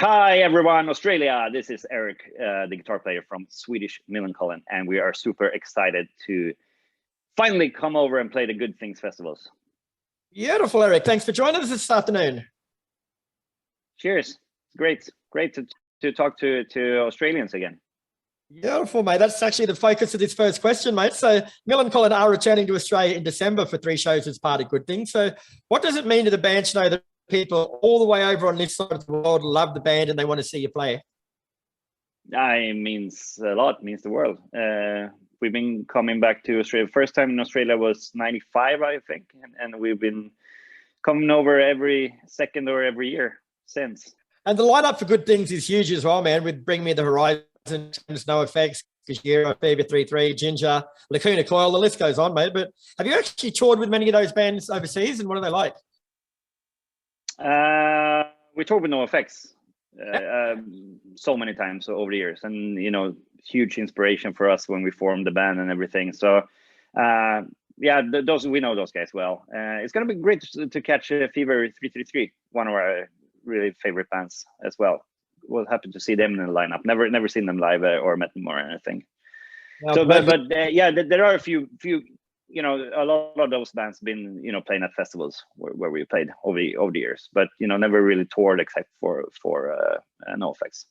Hi everyone, Australia. This is Erik, the guitar player from Swedish Millencolin, and we are super excited to finally come over and play the Good Things festivals. Beautiful, Erik. Thanks for joining us this afternoon. Cheers. Great to talk to Australians again. Beautiful, mate. That's actually the focus of this first question, mate. So Millencolin are returning to Australia in December for 3 shows as part of Good Things. So what does it mean to the band to know that people all the way over on this side of the world love the band and they want to see you play? It means a lot. It means the world. We've been coming back to Australia. First time in Australia was '95, I think, and we've been coming over every second or every year since. And the lineup for Good Things is huge as well, man. With Bring Me the Horizon, NOFX, Gojira and Fever 3-3, Jinjer, Lacuna Coil, the list goes on, mate. But have you actually toured with many of those bands overseas, and what are they like? We toured with NOFX so many times over the years, and huge inspiration for us when we formed the band and everything. So yeah, we know those guys well. It's gonna be great to catch Fever 3-3, one of our really favorite bands as well. We're happy to see them in the lineup. Never seen them live or met them or anything. No, so but yeah, there are a few a lot of those bands been playing at festivals where we played over the years, but never really toured except for NOFX.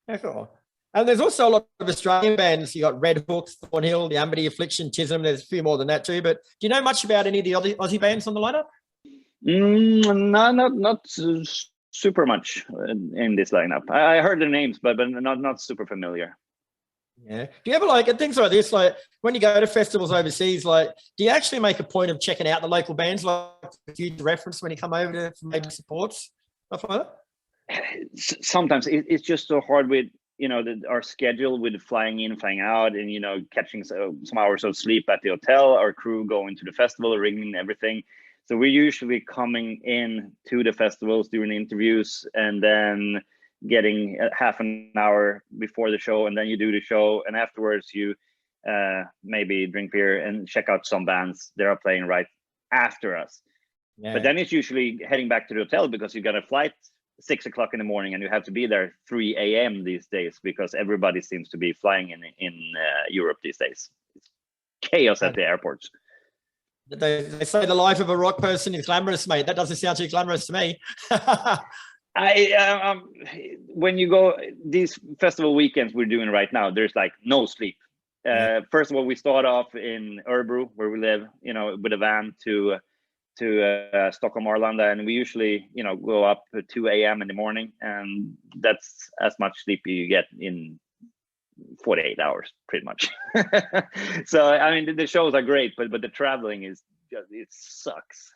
Yeah, cool. And there's also a lot of Australian bands. You got Red Hook, Thornhill, the Amity Affliction, TISM. There's a few more than that too. But do you know much about any of the Aussie bands on the lineup? No, not super much in this lineup. I heard their names, but not super familiar. Yeah. Do you ever at things like this, when you go to festivals overseas, do you actually make a point of checking out the local bands, you reference when you come over to maybe supports, stuff like that? Sometimes it's just so hard with our schedule with flying in, flying out, and catching some hours of sleep at the hotel. Our crew going to the festival, ringing everything. So we're usually coming in to the festivals, doing interviews, and then getting half an hour before the show, and then you do the show, and afterwards you maybe drink beer and check out some bands that are playing right after us. Yeah. But then it's usually heading back to the hotel because you got a flight 6 o'clock in the morning and you have to be there 3 a.m. these days because everybody seems to be flying in Europe these days. It's chaos at the airports. They say the life of a rock person is glamorous, mate. That doesn't sound too glamorous to me. When you go these festival weekends we're doing right now, there's no sleep. First of all, we start off in Örebro where we live, with a van to Stockholm Arlanda, and we usually go up at 2 a.m. in the morning, and that's as much sleep you get in 48 hours pretty much. So I mean the shows are great, but the traveling it sucks.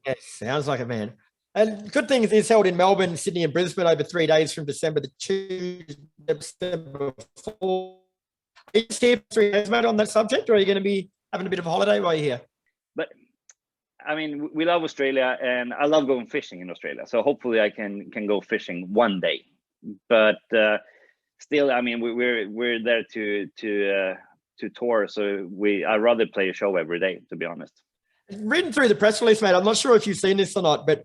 Yeah, sounds like it, man. And Good Things is held in Melbourne, Sydney, and Brisbane over 3 days from December the 2 to December 4. Are you here for 3 days, mate, on that subject, or are you going to be having a bit of a holiday while you're here? But I mean, we love Australia, and I love going fishing in Australia. So hopefully I can go fishing one day. But still, I mean, we're there to tour. So I'd rather play a show every day, to be honest. Reading through the press release, mate, I'm not sure if you've seen this or not, but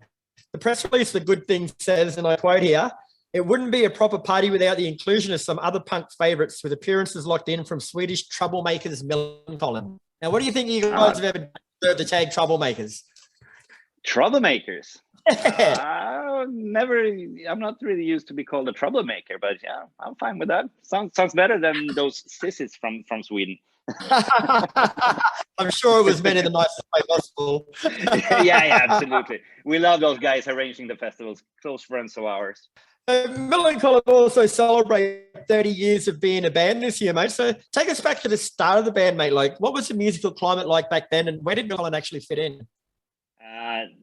the press release, the Good Thing says, and I quote here, "It wouldn't be a proper party without the inclusion of some other punk favorites with appearances locked in from Swedish troublemakers Millencolin." Now, what do you think you guys have ever deserved the tag troublemakers? Troublemakers? Never. I'm not really used to be called a troublemaker, but yeah, I'm fine with that. Sounds better than those sissies from Sweden. I'm sure it was meant in the nicest way possible. yeah, absolutely. We love those guys arranging the festivals, close friends of ours. Millencolin also celebrate 30 years of being a band this year, mate. So take us back to the start of the band, mate. What was the musical climate like back then, and where did Millencolin actually fit in?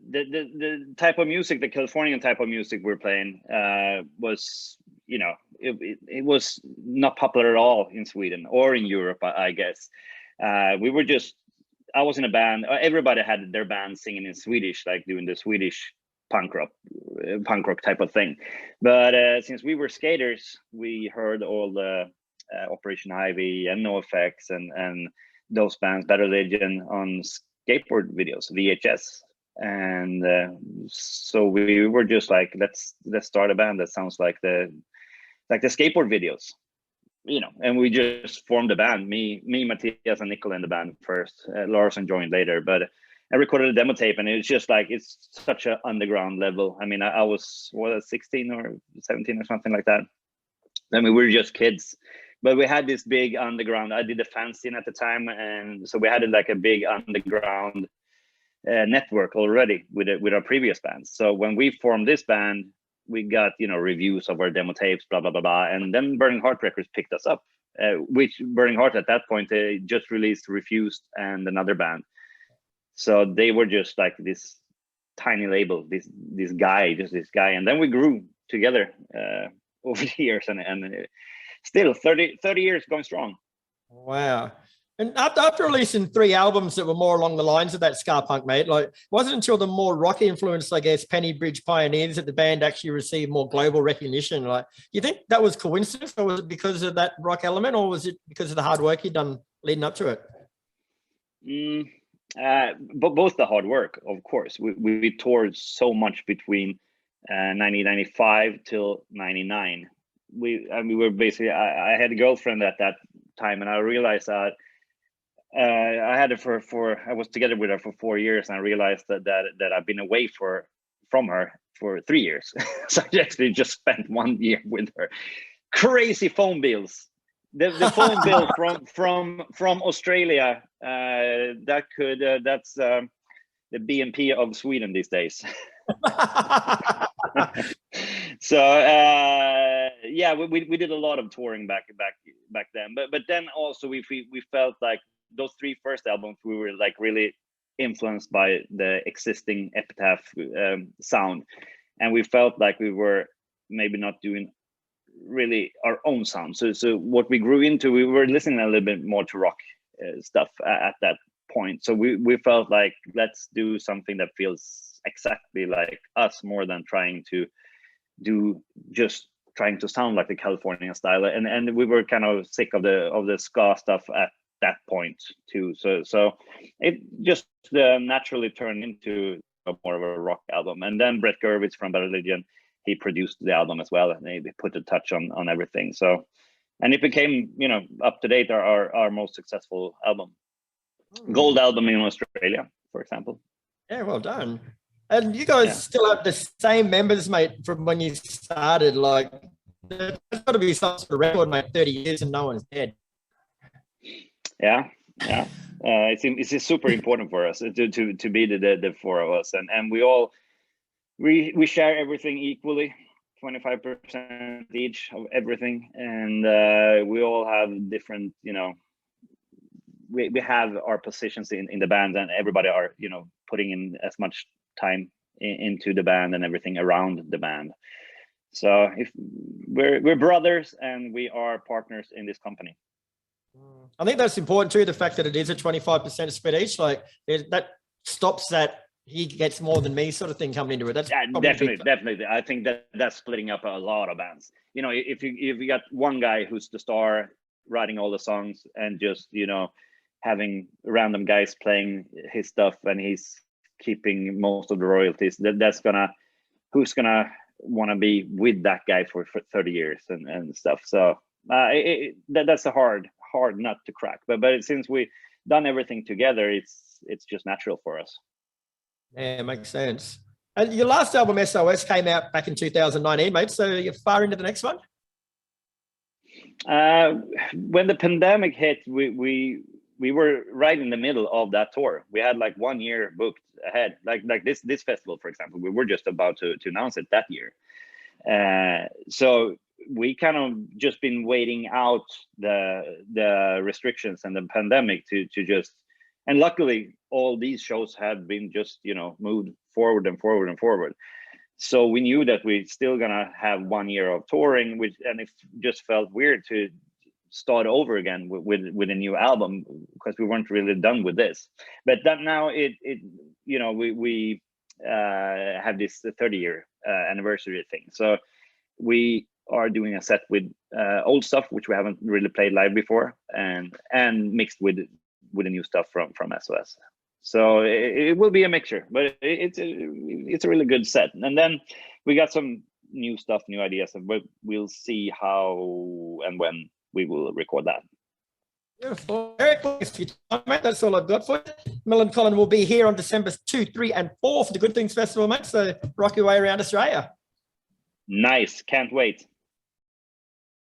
The type of music, the Californian type of music we're playing was, it was not popular at all in Sweden or in Europe, I guess. I was in a band. Everybody had their band singing in Swedish, doing the Swedish punk rock type of thing. But since we were skaters, we heard all the Operation Ivy and NOFX and those bands, Better Legend, on skateboard videos, VHS. And so we were just like, let's start a band that sounds like the skateboard videos, you know. And we just formed a band, me, Matthias, and Nicola in the band first. Larson joined later, but I recorded a demo tape, and it was just like, it's such an underground level. I mean, I was 16 or 17 or something like that. I mean, we were just kids, but we had this big underground. I did the fan scene at the time, and so we had like a big underground network already with our previous bands. So when we formed this band, we got, you know, reviews of our demo tapes, blah blah blah blah, and then Burning Heart Records picked us up. Which Burning Heart at that point, they just released Refused and another band. So they were just like this tiny label, this guy, and then we grew together over the years, and still 30 years going strong. Wow. And after releasing 3 albums that were more along the lines of that ska punk, mate, like, it wasn't until the more rocky influence, I guess, Penny Bridge Pioneers, that the band actually received more global recognition. Like, do you think that was coincidence, or was it because of that rock element, or was it because of the hard work you'd done leading up to it? But both the hard work, of course. We toured so much between 1995 till 99. We were basically, I had a girlfriend at that time, and I realized that I had it I was together with her for 4 years, and I realized that I've been away from her for 3 years. So I actually just spent 1 year with her. Crazy phone bills. The phone bill from Australia, that's the BNP of Sweden these days. So yeah, we did a lot of touring back then, but then also we felt like those 3 first albums, we were like really influenced by the existing Epitaph sound, and we felt like we were maybe not doing really our own sound. So what we grew into, we were listening a little bit more to rock stuff at that point. So we felt like, let's do something that feels exactly like us, more than trying to sound like the California style. And we were kind of sick of the ska stuff at that point too. So it just naturally turned into more of a rock album. And then Brett Gurwitz from Bad Religion, he produced the album as well, and he put a touch on everything. So, and it became, you know, up to date, our most successful album. Gold album in Australia, for example. Yeah, well done. And you guys still have the same members, mate, from when you started. Like, there's got to be some sort of record, mate, 30 years and no one's dead. Yeah. It's super important for us to be the 4 of us, and we share everything equally, 25% each of everything, and we all have different, you know, we have our positions in the band, and everybody are, you know, putting in as much time into the band and everything around the band. So if we're brothers, and we are partners in this company. I think that's important too, the fact that it is a 25% split each. Like, that stops that he gets more than me sort of thing coming into it. That's definitely. I think that's splitting up a lot of bands. You know, if you got one guy who's the star writing all the songs, and just, you know, having random guys playing his stuff, and he's keeping most of the royalties, who's gonna want to be with that guy for 30 years and stuff. So that's a hard nut to crack, but since we done everything together, it's just natural for us. Yeah, it makes sense. And your last album, SOS, came out back in 2019, mate. So you're far into the next one? When the pandemic hit, we were right in the middle of that tour. We had like 1 year booked ahead. Like this festival, for example, we were just about to announce it that year. So we kind of just been waiting out the restrictions and the pandemic to just, and luckily all these shows have been just, you know, moved forward and forward and forward. So we knew that we're still gonna have 1 year of touring, and it just felt weird to start over again with a new album, because we weren't really done with this. But that now it you know, we have this 30-year anniversary thing. So we are doing a set with old stuff which we haven't really played live before, and mixed with the new stuff from SOS. So it will be a mixture, but it's a really good set. And then we got some new stuff, new ideas, but we'll see how and when we will record that. Beautiful. Erik, mate, that's all I've got for you. Millencolin will be here on December 2, 3, and 4 for the Good Things Festival, mate. So rock your way around Australia. Nice. Can't wait.